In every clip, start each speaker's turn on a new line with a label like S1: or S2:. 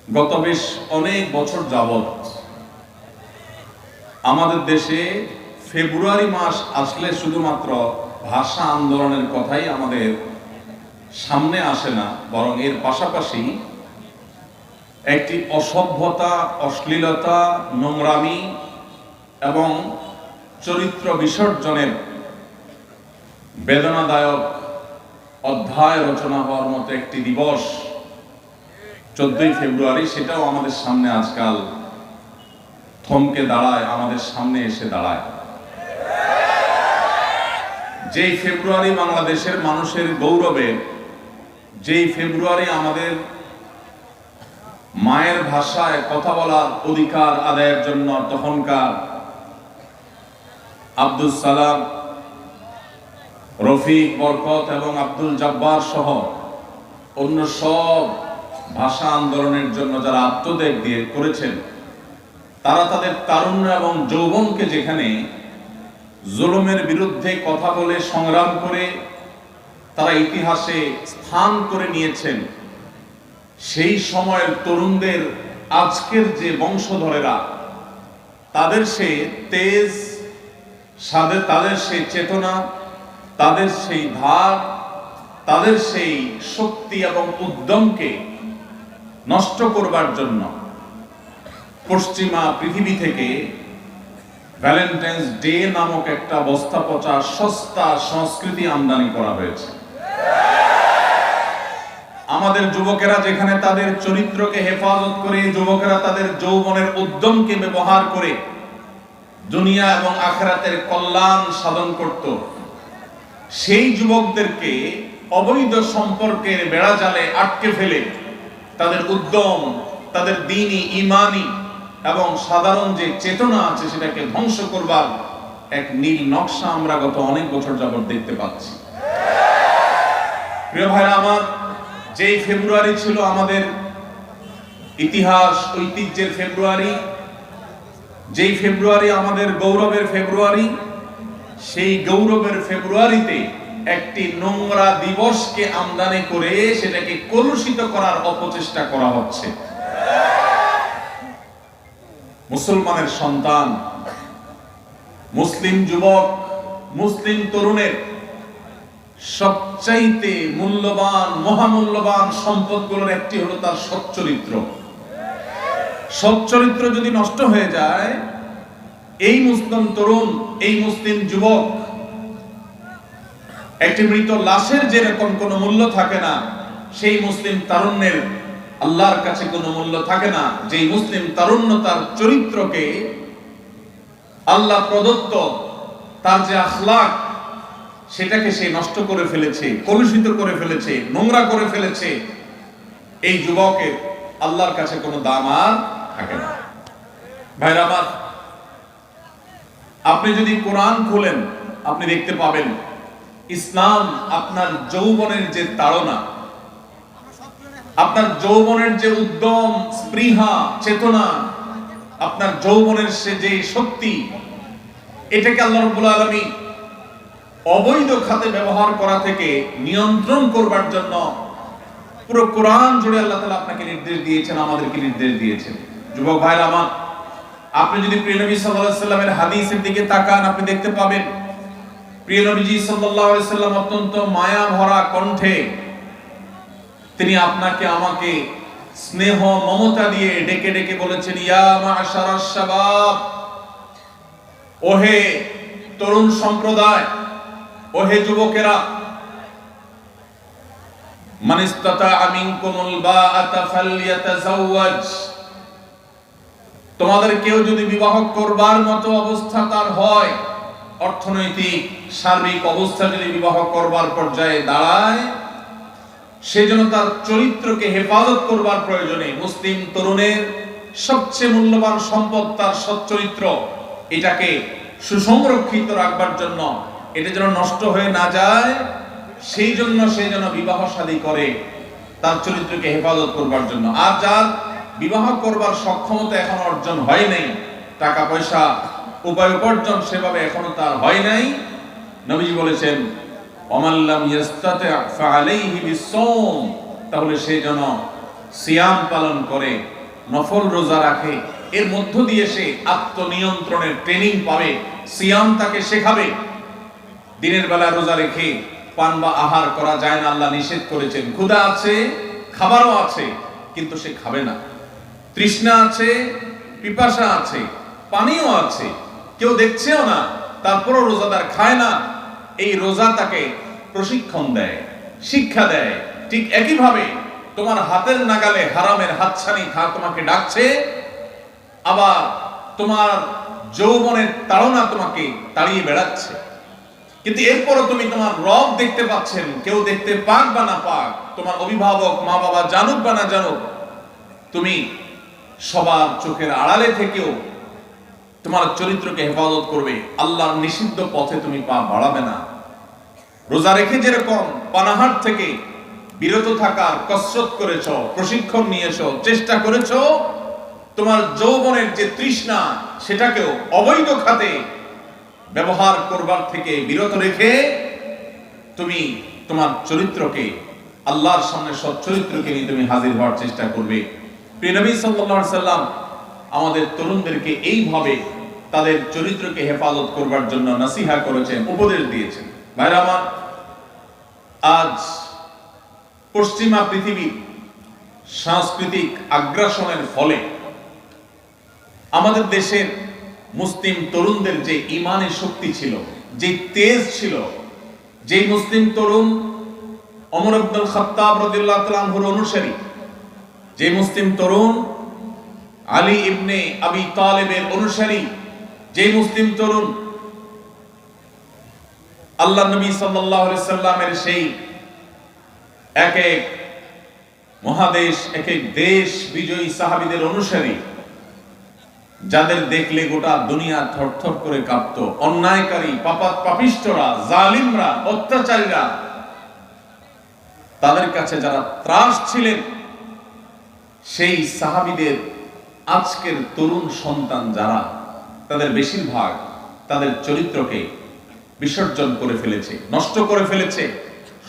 S1: গত বেশ অনেক বছর যাবৎ আমাদের দেশে ফেব্রুয়ারি মাস আসলে শুধুমাত্র ভাষা আন্দোলনের কথাই আমাদের সামনে আসে না, বরং এর পাশাপাশি একটি অসভ্যতা, অশ্লীলতা, নোংরামি এবং চরিত্র বিসর্জনের বেদনাদায়ক অধ্যায় রচনা হওয়ার মতো একটি দিবস 14ই ফেব্রুয়ারি, সেটাও আমাদের সামনে আজকাল থমকে দাঁড়ায়, আমাদের সামনে এসে দাঁড়ায়। যেই ফেব্রুয়ারি বাংলাদেশের মানুষের গৌরবের, যেই ফেব্রুয়ারি আমাদের মায়ের ভাষায় কথা বলার অধিকার আদায়ের জন্য তখনকার আব্দুল সালাম, রফিক, বরকত এবং আব্দুল জব্বার সহ অন্য সব ভাষা আন্দোলনের জন্য যারা আত্মত্যাগ দিয়ে করেছেন, তারা তাদের তারুণ্য এবং যৌবনকে যেখানে জুলুমের বিরুদ্ধে কথা বলে সংগ্রাম করে তারা ইতিহাসে স্থান করে নিয়েছেন, সেই সময়ের তরুণদের আজকের যে বংশধরেরা, তাদের সেই তেজ, তাদের সেই চেতনা, তাদের সেই ধার, তাদের সেই শক্তি এবং উদ্যমকে নষ্ট করবার জন্য পশ্চিমা পৃথিবী থেকে ভ্যালেন্টাইন্স ডে নামক একটা বস্তা পচা সস্তা সংস্কৃতি আমদানি করা হয়েছে। আমাদের যুবকেরা যেখানে তাদের চরিত্রকে হেফাজত করে, যুবকেরা তাদের যৌবনের উদ্যমকে ব্যবহার করে দুনিয়া এবং আখিরাতের কল্যাণ সাধন করত, সেই যুবকদেরকে অবৈধ সম্পর্কের বেড়াজালে আটকে ফেলে তাদের উদ্যম, তাদের দ্বীনি, ঈমানি এবং সাধারণ যে চেতনা আছে সেটাকে ধ্বংস করবার এক নীল নকশা আমরা গত অনেক বছর যাবত দেখতে পাচ্ছি। প্রিয় ভাইরা আমার, যেই ফেব্রুয়ারি ছিল আমাদের ইতিহাস ঐতিহ্যের ফেব্রুয়ারি, যেই ফেব্রুয়ারি আমাদের গৌরবের ফেব্রুয়ারি, সেই গৌরবের ফেব্রুয়ারিতে একটি নোংরা দিবসকে আমদানি করে সেটাকে কলুষিত করার অপচেষ্টা করা হচ্ছে। মুসলমানের সন্তান, মুসলিম যুবক, মুসলিম তরুণের সবচাইতে মূল্যবান, মহামূল্যবান সম্পদগুলোর একটি হলো তার সচ্চরিত্র। সচ্চরিত্র যদি নষ্ট হয়ে যায়, এই মুসলিম তরুণ, এই মুসলিম যুবক একটি মৃত লাশের যেরকম কোনো মূল্য থাকে না, সেই মুসলিম তারুণ্যের আল্লাহর কাছে কোনো মূল্য থাকে না। যেই মুসলিম তারুণ্য তার চরিত্রকে, আল্লাহ প্রদত্ত তার যে আখলাক, সেটাকে সে নষ্ট করে ফেলেছে, কলুষিত করে ফেলেছে, নোংরা করে ফেলেছে, এই যুবকের আল্লাহর কাছে কোনো দাম আর থাকে না। ভাইরা আমার, আপনি যদি কোরআন খোলেন, আপনি দেখতে পাবেন ইসলাম আপনার যৌবনের যে তাড়না, আপনার যৌবনের যে উদ্যম, স্পৃহা, চেতনা, আপনার যৌবনের সে যে শক্তি, এটাকে আল্লাহ রাব্বুল আলামিন অবৈধ খাতে ব্যবহার করা থেকে নিয়ন্ত্রণ করবার জন্য পুরো কোরআন জুড়ে আল্লাহ তাআলা আপনাকে নির্দেশ দিয়েছেন, আমাদেরকে নির্দেশ দিয়েছেন। যুবক ভাইরা আমার, আপনি যদি প্রিয় নবী সাল্লাল্লাহু আলাইহি সাল্লামের হাদিসের দিকে তাকান, আপনি দেখতে পাবেন প্রিয় নবীজি সাল্লাল্লাহু আলাইহি সাল্লাম অত্যন্ত মায়া ভরা কণ্ঠে তিনি আপনাকে আমাকে স্নেহ মমতা দিয়ে ডেকে ডেকে বলেছেন, ইয়া মা'শারাশ শাবাব, ওহে তরুণ সম্প্রদায়, ওহে যুবকেরা, মান ইসতাতা'a মিনকুমুল বাআতা ফালইয়াতাযাওয়াজ, তোমাদের কেউ যদি বিবাহ করবার মতো অবস্থা তার হয়, অর্থনৈতিক সার্বিক অবস্থা যদি বিবাহ করবার পর্যায়ে দাঁড়ায়, সেজন্য তার চরিত্রকে হেফাজত করবার প্রয়োজনে মুসলিম তরুণের সবচেয়ে মূল্যবান সম্পদ তার সচ্চরিত্র, এটাকে সুসংরক্ষিত রাখবার জন্য, এটা যেন নষ্ট হয়ে না যায়, সেই জন্য সে যেন বিবাহ শাদী করে তার চরিত্রকে হেফাজত করবার জন্য। আর যার বিবাহ করবার সক্ষমতা এখন অর্জন হয় নাই, টাকা পয়সা উপায় উপার্জন সেভাবে এখনো তার হয় নাই, নবীজি বলেছেন ওমান লাম ইস্তাতি' ফাআলাইহি বিস-সাওম, তাহলে সে যেন সিয়াম পালন করে, নফল রোজা রাখে, এর মধ্য দিয়ে সে আত্মনিয়ন্ত্রণের ট্রেনিং পাবে। সিয়াম তাকে শেখাবে দিনের বেলা রোজা রেখে পান বা আহার করা যায় না, আল্লাহ নিষেধ করেছেন। ক্ষুধা আছে, খাবারও আছে, কিন্তু সে খাবে না। তৃষ্ণা আছে, পিপাসা আছে, পানিও আছে, কেউ দেখছেও না, তারপরও রোজাদার খায় না। এই রোজা তাকে প্রশিক্ষণ দেয়, শিক্ষা দেয়। ঠিক একইভাবে তোমার হাতের নাগালে হারামের হাতছানি তোমাকে ডাকছে, আবার তোমার যৌবনের তাড়না তোমাকে তাড়িয়ে বেড়াচ্ছে, কিন্তু এরপরও তুমি তোমার রব দেখতে পাচ্ছেন। কেউ দেখতে পাক বা না পাক, তোমার অভিভাবক মা বাবা জানুক বা না জানুক, তুমি সবার চোখের আড়ালে থেকেও তোমার চরিত্রকে হেফাজত করবে। আল্লাহর নিষিদ্ধ পথে তুমি পা বাড়াবে না। রোজা রেখে যেরকম পানাহার থেকে বিরত থাকার কসরত করেছ, প্রশিক্ষণ নিয়েছ, চেষ্টা করেছ, তোমার যৌবনের যে তৃষ্ণা সেটাকেও অবৈধ খাতে ব্যবহার করবার থেকে বিরত রেখে তুমি তোমার চরিত্রকে, আল্লাহর সামনে সৎ চরিত্রকে নিয়ে তুমি হাজির হওয়ার চেষ্টা করবে। প্রিয় নবী সাল্লাল্লাহু আলাইহি সাল্লাম আমাদের তরুণদেরকে এইভাবে তাদের চরিত্রকে হেফাজত করবার জন্য নসিহা করেছেন, উপদেশ দিয়েছেন। ভাইরা আমার, আজ পশ্চিমা পৃথিবীর সাংস্কৃতিক আগ্রাসনের ফলে আমাদের দেশের মুসলিম তরুণদের যে ঈমানের শক্তি ছিল, যে তেজ ছিল, যে মুসলিম তরুণ ওমর ইবনুল খাত্তাব রাদিয়াল্লাহু তাআলা আনহুর অনুসারী, যে মুসলিম তরুণ আলী ইবনে আবি তালেবের অনুসারী, যে মুসলিম তরুণ আল্লাহ নবী সাল্লাল্লাহু আলাইহি সাল্লামের সেই এক এক মহাদেশ, এক এক দেশ বিজয়ী সাহাবীদের অনুসারী, যাদের দেখলে গোটা দুনিয়া থরথর করে কাঁপত। অন্যায়কারী, পাপিষ্ঠরা, জালিমরা, অত্যাচারীরা, তাদের কাছে যারা ত্রাস ছিলেন, সেই সাহাবীদের আজকের তরুণ সন্তান যারা, তাদের বেশিরভাগ তাদের চরিত্রকে বিসর্জন করে ফেলেছে, নষ্ট করে ফেলেছে।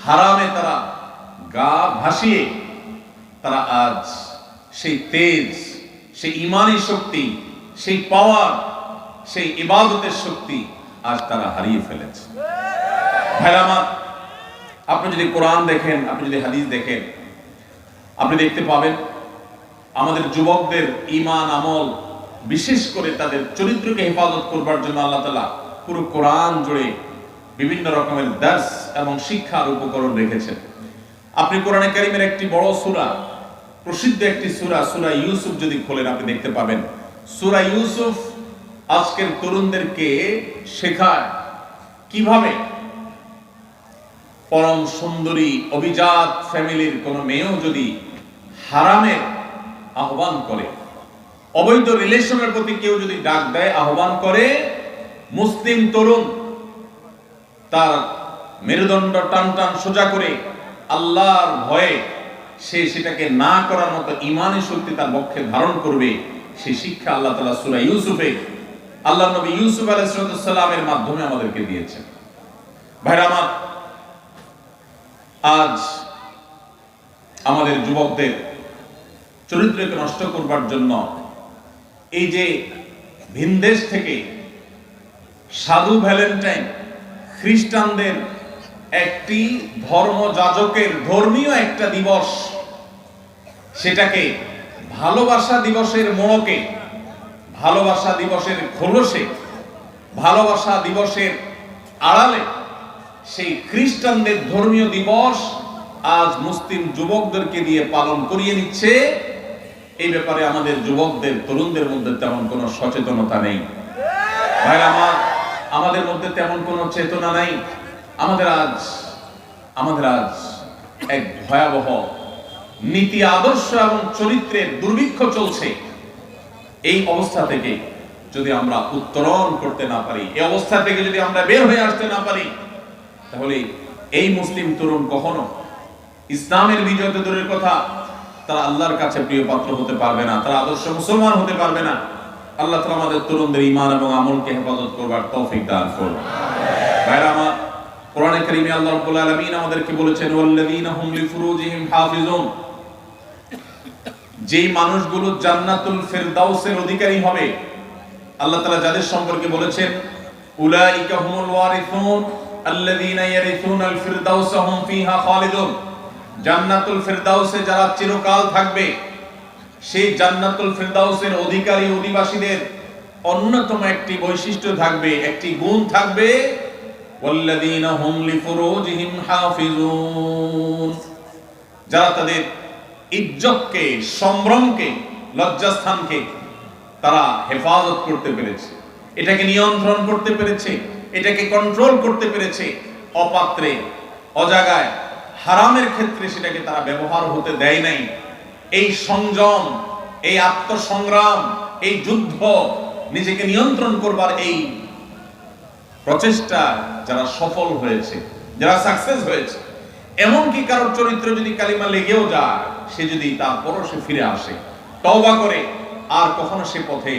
S1: হারামে তারা গা ভাসিয়ে তারা আজ সেই তেজ, সেই ঈমানী শক্তি, সেই পাওয়ার, সেই ইবাদতের শক্তি আজ তারা হারিয়ে ফেলেছে। ভাইরা আমার, আপনি যদি কোরআন দেখেন, আপনি যদি হাদিস দেখেন, আপনি দেখতে পাবেন আমাদের যুবকদের ঈমান আমল, বিশেষ করে তাদের চরিত্রকে হেফাজত করবার জন্য আল্লাহ তাআলা পুরো কোরআন জুড়ে বিভিন্ন রকমের দার্স এবং শিক্ষার উপকরণ রেখেছেন। আপনি কোরআনে কারীমের একটি বড় সূরা, প্রসিদ্ধ একটি সূরা, সূরা ইউসুফ যদি খোলেন, আপনি দেখতে পাবেন সূরা ইউসুফ আজকের তরুণদেরকে শেখায় কিভাবে পরম সুন্দরী অভিজাত ফ্যামিলির কোন মেয়েও যদি হারামের আহ্বান করে, অবৈধ রিলেশনের প্রতি কেউ যদি ডাক দেয়, আহ্বান করে, মুসলিম তরুণ তার মেরুদণ্ড টান টান সোজা করে আল্লাহর ভয়ে সে সেটাকে না করার মতো ঈমানী শক্তি তার পক্ষে ধারণ করবে। সেই শিক্ষা আল্লাহ তাআলা সূরা ইউসুফে আল্লাহ নবী ইউসুফ আলাইহিস সালামের মাধ্যমে আমাদেরকে দিয়েছেন। ভাইরা আমার, আজ আমাদের যুবকদের চরিত্রকে নষ্ট করবার জন্য এই যে ভিনদেশ থেকে সাধু ভ্যালেন্টাইন, খ্রিস্টানদের একটি ধর্মযাজকের ধর্মীয় একটা দিবস, সেটাকে ভালোবাসা দিবসের মোড়কে, ভালোবাসা দিবসের খোলসে, ভালোবাসা দিবসের আড়ালে সেই খ্রিস্টানদের ধর্মীয় দিবস আজ মুসলিম যুবকদেরকে দিয়ে পালন করিয়ে নিচ্ছে। এই ব্যাপারে আমাদের যুবকদের, তরুণদের মধ্যে তেমন কোনো সচেতনতা নেই। ভাইরা আমার, আমাদের মধ্যে তেমন কোনো চেতনা নাই। আমাদের আজ এক ভয়াবহ নীতি, আদর্শ এবং চরিত্রের দুর্ভিক্ষ চলছে। এই অবস্থা থেকে যদি আমরা উত্তরণ করতে না পারি, এই অবস্থা থেকে যদি আমরা বের হয়ে আসতে না পারি, তাহলে এই মুসলিম তরুণ কখনো ইসলামের বিজয় তো দূরের কথা, তারা আল্লাহর কাছে প্রিয় পাত্র হতে পারবে না, তারা আদর্শ মুসলমান হতে পারবে না। আল্লাহ তাআলা আমাদের তরুণদের ঈমান এবং আমলকে হেফাজত করবার তৌফিক দান করুন। ভাইরা আমার, কোরআনে কারীমে আল্লাহ রাব্বুল আলামিন আমাদেরকে বলেছেন, ওয়াল্লাযীনা হুম লিফুরুজিহিম হাফিজুন, যেই মানুষগুলো জান্নাতুল ফিরদাউসের অধিকারী হবে, আল্লাহ তাআলা যাদের সম্পর্কে বলেছেন উলাইকা হুমুল ওয়ারিসুন আল্লাযীনা ইয়ারিসুনাল ফিরদাউসা হুম ফিহা খালিদুন, জান্নাতুল ফিরদাউসে যারা চিরকাল থাকবে, সেই জান্নাতুল ফিরদাউসের অধিকারী অধিবাসীদের অন্যতম একটি বৈশিষ্ট্য থাকবে, একটি গুণ থাকবে, ওয়াল্লাযীনা হুম লিফুরুজিহিম হাফিজুন, যারা তাদের ইজ্জতকে, সম্ভ্রমকে, লজ্জাস্থানকে তারা হেফাজত করতে পেরেছে, এটাকে নিয়ন্ত্রণ করতে পেরেছে, এটাকে কন্ট্রোল করতে পেরেছে, অপাত্রে, অজাগায়, হারামের ক্ষেত্রে সেটাকে তারা ব্যবহার হতে দেয় নাই। এই সংযম, এই আত্মসংগ্রাম, এই যুদ্ধ, নিজেকে নিয়ন্ত্রণ করবার এই প্রচেষ্টা যারা সফল হয়েছে, যারা সাকসেস হয়েছে, এমনকি কারোর চরিত্র যদি কালিমা লেগেও যায়, সে যদি তারপরও সে ফিরে আসে, তওবা করে, আর কখনো সে পথে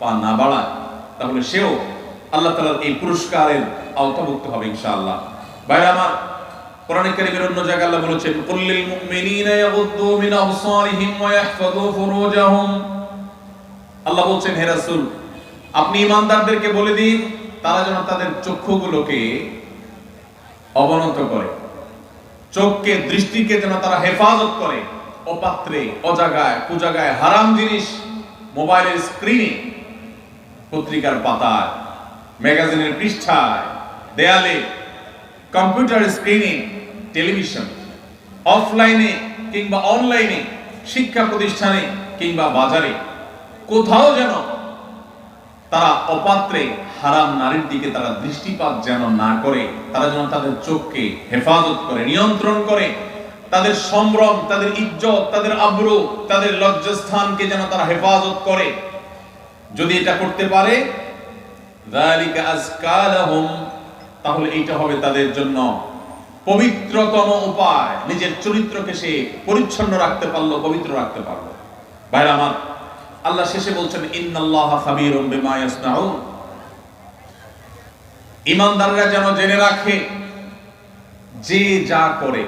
S1: পা না বাড়ায়, তাহলে সেও আল্লাহ তাআলার এই পুরস্কারের আওতাভুক্ত হবে ইনশাআল্লাহ। ভাইরা আমার, কোরআনে কারীমের অন্য জায়গায় আল্লাহ বলেছেন কুল্লিল মুমিনিনা ইয়াগুদ্দু মিন আবসারিহিম ওয়া ইয়াহফাযু ফুরুজাহুম, আল্লাহ বলছেন হে রাসূল, আপনি ঈমানদারদেরকে বলে দিন তারা যেন তাদের চক্ষুগুলোকে অবনত করে, চোখকে, দৃষ্টিকে যেন তারা হেফাজত করে, অপাত্রে, অজাগায়, কুজাগায়, হারাম জিনিস, মোবাইলের স্ক্রিনে, পত্রিকার পাতায়, ম্যাগাজিনের পৃষ্ঠায়, দেয়ালে, কম্পিউটার স্ক্রিনে, টেলিভিশন, অফলাইনে কিংবা অনলাইনে, শিক্ষা প্রতিষ্ঠানে কিংবা বাজারে, কোথাও যেন তারা অপাত্রে, হারাম নারীর দিকে তারা দৃষ্টিপাত যেন না করে, তারা যেন তাদের চোখকে হেফাজত করে, নিয়ন্ত্রণ করে, তাদের সম্ভ্রম, তাদের ইজ্জত, তাদের আবরু, তাদের লজ্জাস্থানকে যেন তারা হেফাজত করে। যদি এটা করতে পারে, যালিকা আযকা লাহুম, তাহলে এটা হবে তাদের জন্য পবিত্রতম উপায়। নিজের চরিত্রকে সে পরিচ্ছন্ন রাখতে পারলো, পবিত্র রাখতে পারলো। ভাইরা আমার, আল্লাহ শেষে বলছেন ইন্নাল্লাহা খাবীরুম বিমা ইয়াসনাউন, ঈমানদাররা যেন জেনে রাখে যে যা করে,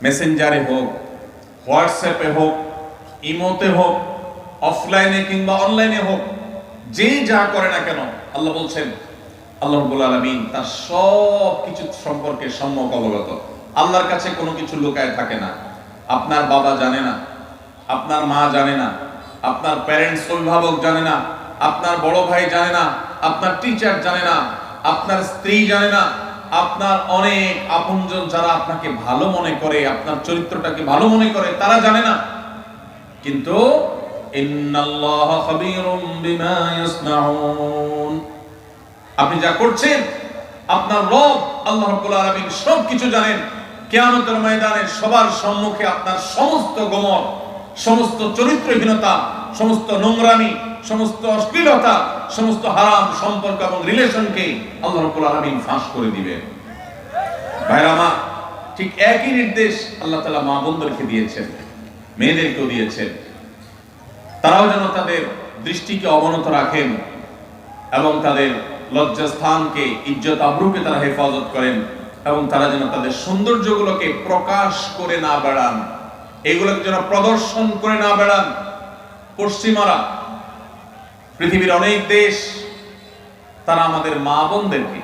S1: মেসেঞ্জারে হোক, হোয়াটসঅ্যাপে হোক, ইমোতে হোক, অফলাইনে কিংবা অনলাইনে হোক, যে যা করে না কেন, আল্লাহ বলছেন আল্লাহ রাব্বুল আলামিন তার সব কিছু সম্পর্কে সম্যক অবগত। আল্লাহর কাছে কোনো কিছু লুকায় থাকে না। আপনার বাবা জানে না, আপনার মা জানে না, আপনার প্যারেন্টস, অভিভাবক জানে না, আপনার বড় ভাই জানে না, আপনার টিচার জানে না, আপনার স্ত্রী জানে না, আপনার অনেক আপনজন যারা আপনাকে ভালো মনে করে, আপনার চরিত্রটাকে ভালো মনে করে, তারা জানে না। কিন্তু ইন্নাল্লাহা খাবীরুম বিমা ইয়াসনাউন, আপনি যা করছেন আপনার রব আল্লাহ রাব্বুল আলামিন সবকিছু জানেন। কিয়ামতের ময়দানে সবার সম্মুখে আপনার সমস্ত গোমর, সমস্ত চরিত্রহীনতা, সমস্ত নোংরামি, সমস্ত অশ্লীলতা, সমস্ত হারাম সম্পর্ক এবং রিলেশনকে আল্লাহ রাব্বুল আলামিন ফাঁস করে দিবেন। ভাইরা আমার, ঠিক একই নির্দেশ আল্লাহ তাআলা মা বোনদেরকে দিয়েছেন, মেয়েদেরকেও দিয়েছেন। তারাও যেন তাদের দৃষ্টিকে অবনত রাখেন এবং তাদের লজ্জাস্থানকে, ইজ্জত আবরুকে তারা হেফাজত করেন, এবং তারা যেন তাদের সৌন্দর্যগুলোকে প্রকাশ করে না বেড়ান, এগুলোকে যেন প্রদর্শন করে না বেড়ান। পশ্চিমারা, পৃথিবীর অনেক দেশ, তারা আমাদের মা বোনদেরকে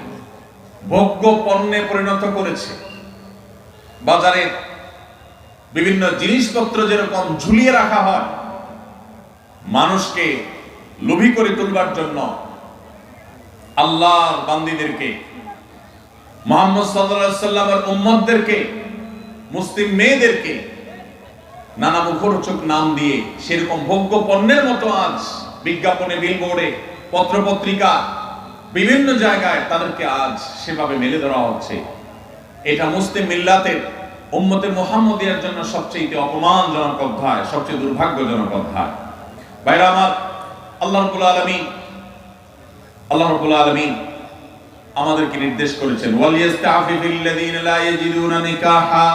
S1: ভোগ্য পণ্যে পরিণত করেছে। বাজারে বিভিন্ন জিনিসপত্র যেরকম ঝুলিয়ে রাখা হয় মানুষকে লোভী করে তুলবার জন্য, আল্লাহর বান্দীদেরকে, মুহাম্মদ সাল্লাল্লাহু আলাইহি ওয়াসাল্লামের উম্মতদেরকে, মুসলিম মেয়েদেরকে নানা মুখরোচক নাম দিয়ে সেরকম ভোগ্য পণ্যের মতো আজ বিজ্ঞাপনে, বিলবোর্ডে, পত্রপত্রিকা, বিভিন্ন জায়গায় তাদেরকে আজ সেভাবে মেলে ধরা হচ্ছে। এটা মুসলিম মিল্লাতের, উম্মতে মুহাম্মদিয়ার জন্য সবচেয়ে অপমানজনক অধ্যায়, সবচেয়ে দুর্ভাগ্যজনক অধ্যায়। ভাইরা আমার, আল্লাহ রাব্বুল আলামিন আমাদেরকে নির্দেশ করেছেন ওয়ালিয়াস্তাফিফিল্লাযীনা লা ইয়াজিদুনা নিকাহা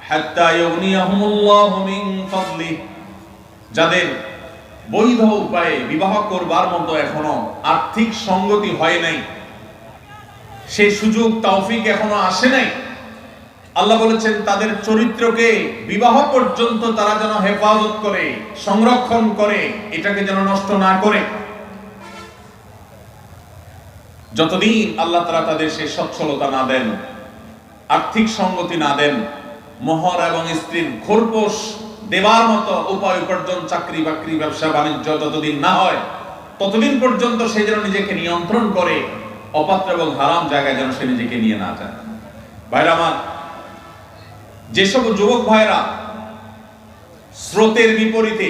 S1: হাত্তা ইউগনিয়াহুমুল্লাহু মিন ফাদলি, যাদের বৈধ উপায়ে বিবাহ করবার মতো এখনো আর্থিক সঙ্গতি হয় নাই, সেই সুযোগ তৌফিক এখনো আসে নাই, আল্লাহ বলেছেন তাদের চরিত্রকে বিবাহ পর্যন্ত তারা যেন হেফাজত করে, সংরক্ষণ করে, এটাকে যেন নষ্ট না করে। যতদিন আল্লাহ তাআলা তাদের সেই সচ্ছলতা না দেন, আর্থিক সঙ্গতি না দেন, মোহর এবং স্ত্রীর খোরপোশ দেবার মতো উপায় উপার্জন, চাকরি বাকরি, ব্যবসা বাণিজ্য যতদিন না হয়, ততদিন পর্যন্ত সে যেন নিজেকে নিয়ন্ত্রণ করে, অপাত্র এবং হারাম জায়গায় যেন সে নিজেকে নিয়ে না যায়। ভাইরা আমার, যেসব যুবক ভাইরা স্রোতের বিপরীতে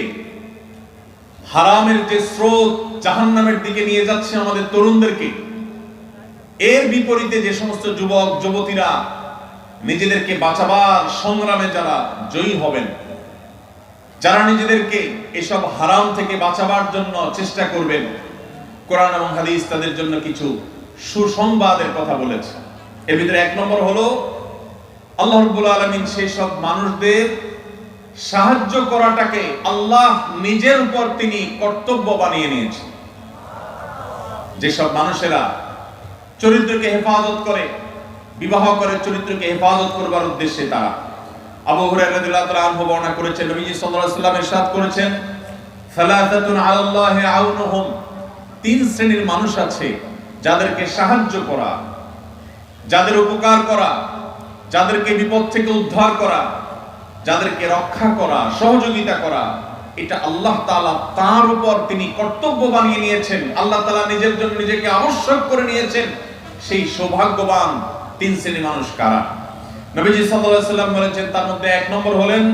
S1: হারামের যে স্রোত জাহান্নামের দিকে নিয়ে যাচ্ছে আমাদের তরুণদেরকে, এর বিপরীতে যে সমস্ত যুবক যুবতীরা নিজেদেরকে বাঁচাবার সংগ্রামে যারা জয়ী হবেন, যারা নিজেদেরকে এসব হারাম থেকে বাঁচাবার জন্য চেষ্টা করবেন, কোরআন এবং হাদিস তাদের জন্য কিছু সুসংবাদের কথা বলেছে। এর ভিতরে এক নম্বর হলো আল্লাহ রাব্বুল আলামিন সেই সব মানুষদের সাহায্য করাটাকে আল্লাহ নিজের উপর তিনি কর্তব্য বানিয়ে নিয়েছেন। যেসব মানুষেরা চরিত্রকে হেফাজত করে, বিবাহ করে চরিত্রকে হেফাজত করবার উদ্দেশ্যে তারা, আবু হুরায়রা রাদিয়াল্লাহু তাআলা আনহু বর্ণনা করেছেন, নবীজি সাল্লাল্লাহু আলাইহি ওয়াসাল্লাম ইরশাদ করেছেন, সালাসাতুন আলাল্লাহি আউনুহুম, তিন শ্রেণীর মানুষ আছে যাদেরকে সাহায্য করা, যাদের উপকার করা, যাদেরকে বিপদ থেকে উদ্ধার করা, যাদেরকে রক্ষা করা, সহযোগিতা করা, এটা আল্লাহ তাআলা তার উপর তিনি কর্তব্য বানিয়ে নিয়েছেন। আল্লাহ তাআলা নিজের জন্য নিজেকে আবশ্যক করে নিয়েছেন। সেই সৌভাগ্যবান তিন শ্রেণীর মানুষ কারা? নবীজি সাল্লাল্লাহু আলাইহি ওয়াসাল্লাম বলেছেন, তার মধ্যে এক নম্বর হলেন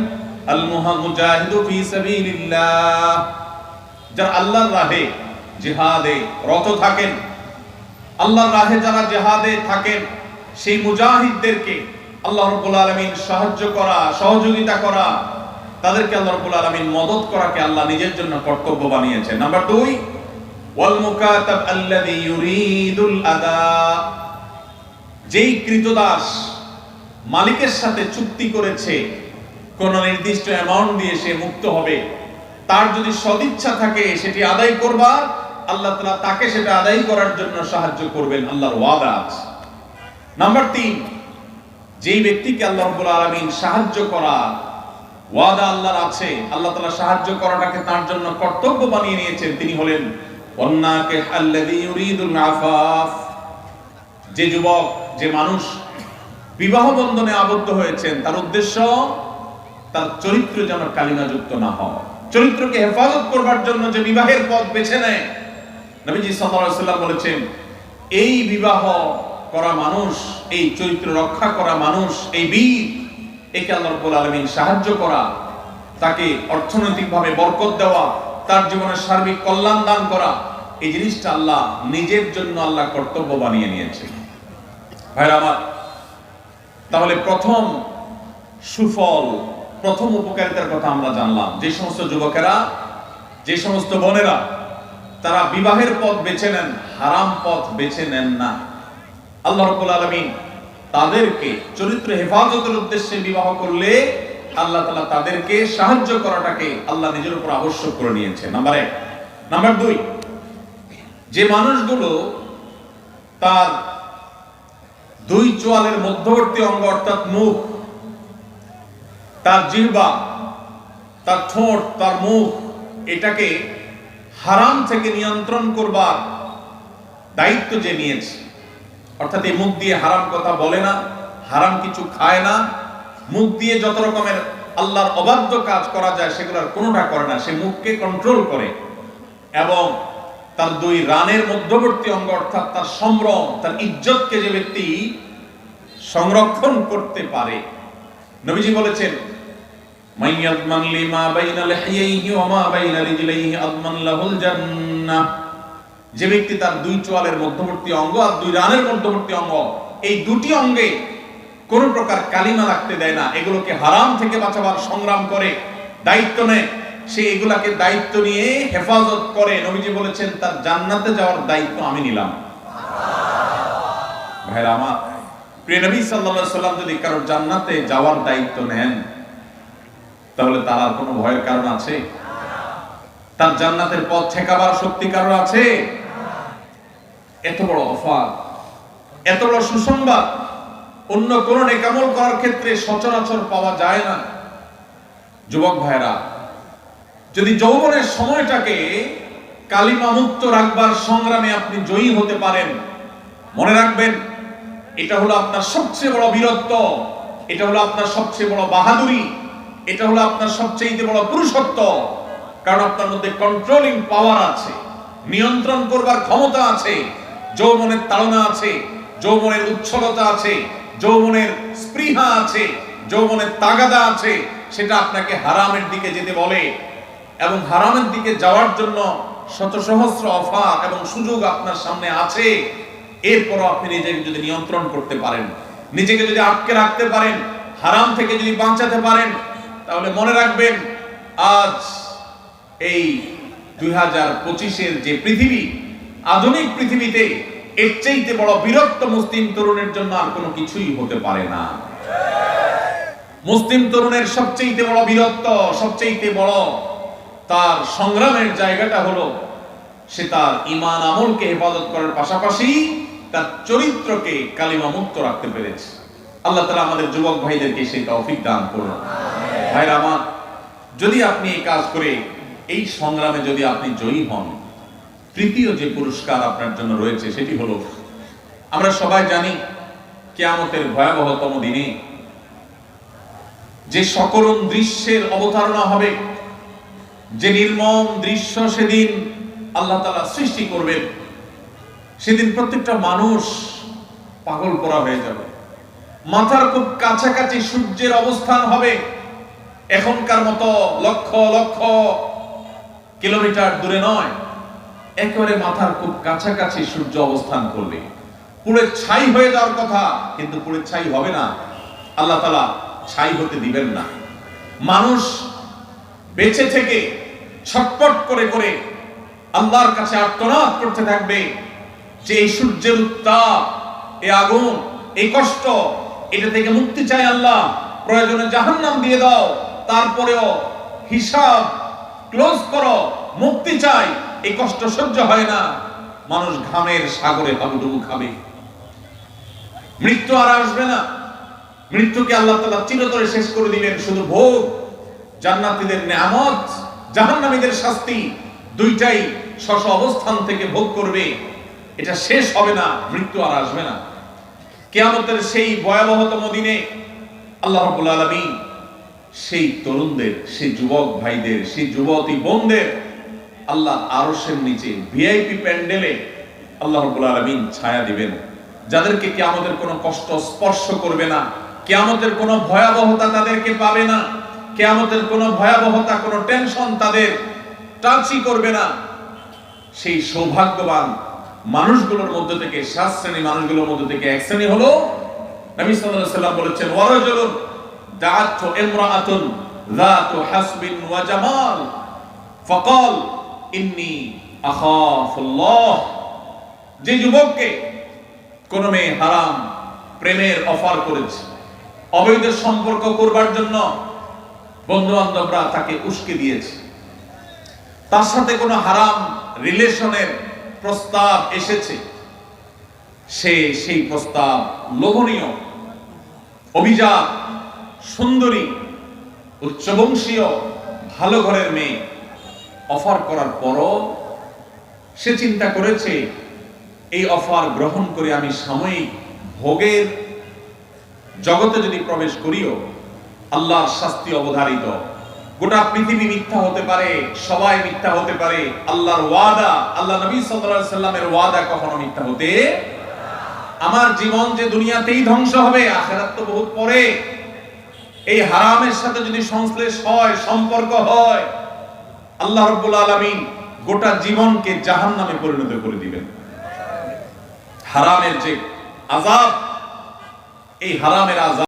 S1: আল মুজাহিদু ফি সাবিলিল্লাহ, যারা আল্লাহর রাহে জিহাদে রত থাকেন, আল্লাহর রাহে যারা জিহাদে থাকেন, সেই মুজাহিদদেরকে আল্লাহ রাব্বুল আলামিন সাহায্য করা, সহযোগিতা করা, তাদেরকে আল্লাহ রাব্বুল আলামিন মদদ করাকে আল্লাহ নিজের জন্য কর্তব্য বানিয়েছেন। নাম্বার 2, ওয়াল মুকাতাব আল্লাযী ইউরিদুল আদা, যেই কৃতদাস মালিকের সাথে চুক্তি করেছে কোন নির্দিষ্ট অ্যামাউন্ট দিয়ে সে মুক্ত হবে, তার যদি সদিচ্ছা থাকে সেটি আদায় করবার, আল্লাহ তাআলা তাকে সেটা আদায় করার জন্য সাহায্য করবেন, আল্লাহর ওয়াদা আছে। নাম্বার 3, যেই ব্যক্তিকে আল্লাহ রাব্বুল আলামিন সাহায্য করা ওয়াদা আল্লাহর আছে, আল্লাহ তাআলা সাহায্য করাটাকে তার জন্য কর্তব্য বানিয়ে নিয়েছেন, তিনি হলেন ওয়ান্নাকে আল্লাযী ইউরিদুল আফাফ, যে যুবক, যে মানুষ বিবাহ বন্ধনে আবদ্ধ হয়েছেন, তার উদ্দেশ্য তার চরিত্র যেন কালিমাযুক্ত না হয়, চরিত্রকে হেফাজত করবার জন্য যে বিবাহের পথ বেছে নেয়, নবীজি সাল্লাল্লাহু আলাইহি ওয়াসাল্লাম বলেছেন, এই বিবাহ করা মানুষ, এই চরিত্র রক্ষা করা মানুষ, এই বীর, একে আল্লাহ রাব্বুল আলামিন সাহায্য করা, তাকে অর্থনৈতিকভাবে বরকত দেওয়া, তার জীবনের সার্বিক কল্যাণ দান করা, এই জিনিসটা আল্লাহ নিজের জন্য আল্লাহ কর্তব্য বানিয়ে নিয়েছেন। ভাইরা আমার, তাহলে প্রথম সুফল, প্রথম উপকারিতার কথা আমরা জানলাম। যে সমস্ত যুবকেরা, যে সমস্ত বোনেরা তারা বিবাহের পথ বেছে নেন, হারাম পথ বেছে নেন না, আল্লাহ রাব্বুল আলামিন তাদেরকে চরিত্র হেফাজতের উদ্দেশ্যে বিবাহ করলে আল্লাহ তাআলা তাদেরকে সাহায্য করাটাকে আল্লাহ নিজের উপর আবশ্যক করে নিয়েছেন। নাম্বার 1। নাম্বার 2, যে মানুষগুলো তার দুই চোয়ালের মধ্যবর্তী অঙ্গ অর্থাৎ মুখ, তার জিহ্বা, তার ঠোঁট, তার মুখ, এটাকে হারাম থেকে নিয়ন্ত্রণ করবার দায়িত্ব যে নিয়েছে, অর্থাৎ এই মুখ দিয়ে হারাম কথা বলে না, হারাম কিছু খায় না, মুখ দিয়ে যত রকমের আল্লাহর অবাধ্য কাজ করা যায় সেগুলোর কোনোটা করে না, সে মুখকে কন্ট্রোল করে, এবং তার দুই রানের মধ্যবর্তী অঙ্গ অর্থাৎ তার সম্ভ্রম, তার ইজ্জতকে যে ব্যক্তি সংরক্ষণ করতে পারে, নবীজি বলেছেন, মাইয়াদমান লিমা বাইনা লিহিয়াইহি ওয়া মা বাইনা রিজলাইহি আদমান লাহুল জান্নাহ, যে ব্যক্তি তার দুই চোয়ালের মধ্যবর্তী অঙ্গ আর দুই রানের মধ্যবর্তী অঙ্গ, এই দুটি অঙ্গে কোন প্রকার কালিমা লাগতে দেয় না, এগুলোকে হারাম থেকে বাঁচাবার সংগ্রাম করে, দায়িত্ব নেয়, সে এগুলাকে দায়িত্ব নিয়ে হেফাজত করে, নবীজি বলেছেন তার জান্নাতে যাওয়ার দায়িত্ব আমি নিলাম। ভাইরা আমার, প্রিয় নবী সাল্লাল্লাহু আলাইহি ওয়াসাল্লাম যদি কারোর জান্নাতে যাওয়ার দায়িত্ব নেন, তাহলে তার আর কোনো ভয়ের কারণ আছে? তার জান্নাতের পথ ঠেকাবার শক্তি কারোর আছে? এত বড় অফার, এত বড় সুসংবাদ অন্য কোন নেকামল করার ক্ষেত্রে সচরাচর পাওয়া যায় না। যুবক ভাইরা, যদি যৌবনের সময়টাকে কালিমা মুক্ত রাখবার সংগ্রামে আপনি জয়ী হতে পারেন, মনে রাখবেন এটা হলো আপনার সবচেয়ে বড় বীরত্ব, এটা হলো আপনার সবচেয়ে বড় বাহাদুরি, এটা হলো আপনার সবচেয়ে বড় পুরুষত্ব। কারণ আপনার মধ্যে কন্ট্রোলিং পাওয়ার আছে, নিয়ন্ত্রণ করবার ক্ষমতা আছে, যৌবনের তাড়না আছে, যৌবনের উচ্ছলতা আছে, যৌবনের স্পৃহা আছে, যৌবনের তাগাদা আছে। সেটা আপনাকে হারামের দিকে যেতে বলে, এবং হারামের দিকে যাওয়ার জন্য শত সহস্র অফার এবং সুযোগ আপনার সামনে আছে। এরপরও আপনি নিজেকে যদি নিয়ন্ত্রণ করতে পারেন, নিজেকে যদি আটকে রাখতে পারেন, হারাম থেকে যদি বাঁচাতে পারেন, তাহলে মনে রাখবেন আজ এই 2025-এর যে পৃথিবী, আধুনিক পৃথিবীতে এর চাইতে বড় বীরত্ব মুসলিম তরুণের জন্য আর কোনো কিছুই হতে পারে না। মুসলিম তরুণের সবচেয়ে বড় বীরত্ব, সবচেয়ে বড় তার সংগ্রামের জায়গাটা হলো সে তার ঈমান আমলকে হেফাজত করার পাশাপাশি তার চরিত্রকে কালিমা মুক্ত রাখতে পেরেছে। আল্লাহ তাআলা আমাদের যুবক ভাইদেরকে সেই তৌফিক দান করুন। ভাইরা আমার, যদি আপনি এই কাজ করে এই সংগ্রামে যদি আপনি জয়ী হন, তৃতীয় যে পুরস্কার আপনার জন্য রয়েছে সেটি হলো, আমরা সবাই জানি কিয়ামতের ভয়াবহতম দিনে যে সকরুণ দৃশ্যের অবতারণা হবে, যে নির্মম দৃশ্য সেদিন আল্লাহ তাআলা সৃষ্টি করবেন, সেদিন প্রত্যেকটা মানুষ পাগল করা হয়ে যাবে। মাথার খুব কাছাকাছি সূর্যের অবস্থান হবে, এখনকার মতো লক্ষ লক্ষ কিলোমিটার দূরে নয়, একেবারে মাথার খুব কাছাকাছি সূর্য অবস্থান করবে। পুরে ছাই হয়ে যাওয়ার কথা, কিন্তু পুরে ছাই হবে না, আল্লাহ তাআলা ছাই হতে দিবেন না। মানুষ বেঁচে থেকে ছটপট করে করে আল্লাহর কাছে আর্তনাদ করতে থাকবে যে এই সূর্যের উত্তাপ, এই আগুন, এই কষ্ট, এটা থেকে মুক্তি চাই আল্লাহ, প্রয়োজনে জাহান্নাম দিয়ে দাও, তারপরেও হিসাব ক্লোজ করো, মুক্তি চাই, এই কষ্ট সহ্য হয় না। মানুষ ঘামের সাগরে হাবুডুবু খাবে। মৃত্যু আর আসবে না, মৃত্যুকে আল্লাহ তাআলা চিরতরে শেষ করে দিবেন। শুধু ভোগ, জান্নাতীদের নিয়ামত, জাহান্নামীদের শাস্তি, দুইটাই স্ব অবস্থান থেকে ভোগ করবে। এটা শেষ হবে না, মৃত্যু আর আসবে না। কিয়ামতের সেই ভয়াবহতম দিনে আল্লাহ রাব্বুল আলামিন সেই তরুণদের, সেই যুবক ভাইদের, সেই যুবতী বোনদের আল্লাহ আরশের নিচে ভিআইপি প্যান্ডেলে আল্লাহ রাব্বুল আলামিন ছায়া দিবেন, যাদেরকে কিয়ামতের কোনো কষ্ট স্পর্শ করবে না, কিয়ামতের কোনো ভয়াবহতা তাদেরকে পাবে না, কিয়ামতের কোনো ভয়াবহতা, কোনো টেনশন তাদের টাচই করবে না। সেই সৌভাগ্যবান মানুষগুলোর মধ্যে থেকে, 7 শ্রেণী মানুষগুলোর মধ্যে থেকে এক শ্রেণী হলো, নবী সাল্লাল্লাহু আলাইহি ওয়াসাল্লাম বলেছেন, ওয়ারাজুলুন দাআতহু ইমরাআতুন যাতু হাসবিন ওয়া জামাল ফাকাল ইন্নী আখাফুল্লাহ। যে যুবককে কোন মেয়ে হারাম প্রেমের অফার করেছে, অবৈধ সম্পর্ক করবার জন্য বন্ধু বান্ধবরা তাকে উস্কে দিয়েছে, তার সাথে কোনো হারাম রিলেশনের প্রস্তাব এসেছে, সে সেই প্রস্তাব লোভনীয়, অভিজাত, সুন্দরী, উচ্চবংশীয়, ভালো ঘরের মেয়ে অফার করার পরও সে চিন্তা করেছে এই অফার গ্রহণ করে আমি সাময়িক ভোগের জগতে যদি প্রবেশ করিও, আল্লাহর শাস্তি অবধারিত। গোটা পৃথিবী মিথ্যা হতে পারে, সবাই মিথ্যা হতে পারে, আল্লাহর ওয়াদা, আল্লাহ নবী সাল্লাল্লাহু আলাইহি সাল্লামের ওয়াদা কখনো মিথ্যা হতে। আমার জীবন যে দুনিয়াতেই ধ্বংস হবে, আখিরাত তো বহুত পরে। এই হারামের সাথে যদি সংশ্লেষ হয়, সম্পর্ক হয়, আল্লাহ রাব্বুল আলামিন গোটা জীবনকে জাহান্নামে পরিণত করে দিবেন। হারামের যে আযাব, এই হারামের আযাব